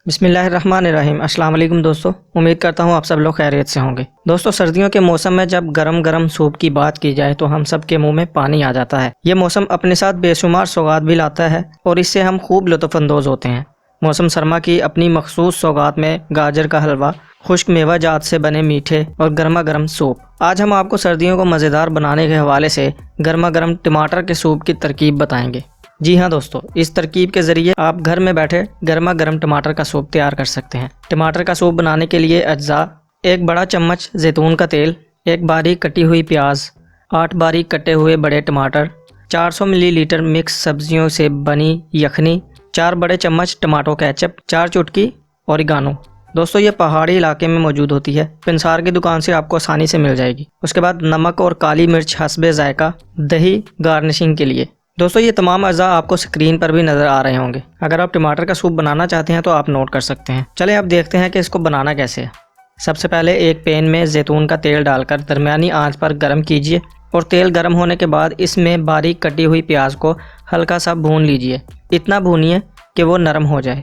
बिस्मिल्लाहिर्रहमानिर्रहीम। अस्सलाम वालेकुम दोस्तों, उम्मीद करता हूँ आप सब लोग खैरियत से होंगे। दोस्तों, सर्दियों के मौसम में जब गरम गरम सूप की बात की जाए तो हम सब के मुंह में पानी आ जाता है। ये मौसम अपने साथ बेशुमार सौगात भी लाता है और इससे हम खूब लुत्फ़अंदोज़ होते हैं। मौसम सरमा की अपनी मखसूस सौगात में गाजर का हलवा, खुश्क मेवा जात से बने मीठे और गर्मा गर्म सूप। आज हम आपको सर्दियों को मज़ेदार बनाने के हवाले से गर्मा गर्म टमाटर के सूप की तरकीब बताएंगे। जी हाँ दोस्तों, इस तरकीब के ज़रिए आप घर में बैठे गर्मा गर्म टमाटर का सूप तैयार कर सकते हैं। टमाटर का सूप बनाने के लिए अज्जा: एक बड़ा चम्मच जैतून का तेल, एक बारीक कटी हुई प्याज, 8 बारीक कटे हुए बड़े टमाटर, 400 मिलीलीटर मिक्स सब्जियों से बनी यखनी, 4 बड़े चम्मच टमाटो केचप, 4 चुटकी ओरिगानो। दोस्तों, ये पहाड़ी इलाके में मौजूद होती है, पिंसार की दुकान से आपको आसानी से मिल जाएगी। उसके बाद नमक और काली मिर्च हस्बे जायका, दही गार्निशिंग के लिए। दोस्तों, ये तमाम अज़ा आपको स्क्रीन पर भी नज़र आ रहे होंगे। अगर आप टमाटर का सूप बनाना चाहते हैं तो आप नोट कर सकते हैं। चलें अब देखते हैं कि इसको बनाना कैसे है। सबसे पहले एक पैन में जैतून का तेल डालकर दरमियानी आंच पर गर्म कीजिए और तेल गर्म होने के बाद इसमें बारीक कटी हुई प्याज को हल्का सा भून लीजिए। इतना भूनिए कि वो नरम हो जाए।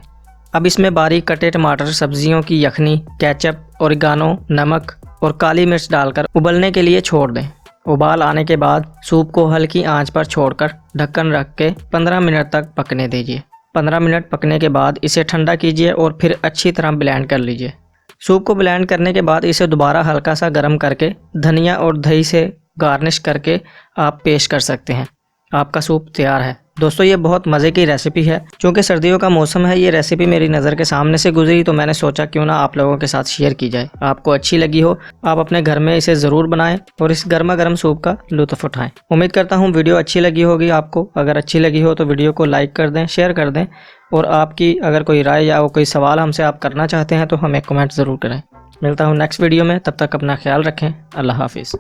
अब इसमें बारीक कटे टमाटर, सब्जियों की यखनी, केचप, ओरिगानो, नमक और काली मिर्च डालकर उबलने के लिए छोड़ दें। उबाल आने के बाद सूप को हल्की आंच पर छोड़कर ढक्कन रख के 15 मिनट तक पकने दीजिए। 15 मिनट पकने के बाद इसे ठंडा कीजिए और फिर अच्छी तरह ब्लेंड कर लीजिए। सूप को ब्लेंड करने के बाद इसे दोबारा हल्का सा गर्म करके धनिया और दही से गार्निश करके आप पेश कर सकते हैं। आपका सूप तैयार है। दोस्तों, ये बहुत मज़े की रेसिपी है। चूँकि सर्दियों का मौसम है, ये रेसिपी मेरी नज़र के सामने से गुजरी तो मैंने सोचा क्यों ना आप लोगों के साथ शेयर की जाए। आपको अच्छी लगी हो, आप अपने घर में इसे ज़रूर बनाएं और इस गर्मा गर्म सूप का लुत्फ़ उठाएं। उम्मीद करता हूँ वीडियो अच्छी लगी होगी आपको। अगर अच्छी लगी हो तो वीडियो को लाइक कर दें, शेयर कर दें और आपकी अगर कोई राय या कोई सवाल हमसे आप करना चाहते हैं तो हमें कमेंट ज़रूर करें। मिलता हूँ नेक्स्ट वीडियो में, तब तक अपना ख्याल रखें। अल्लाह हाफिज़।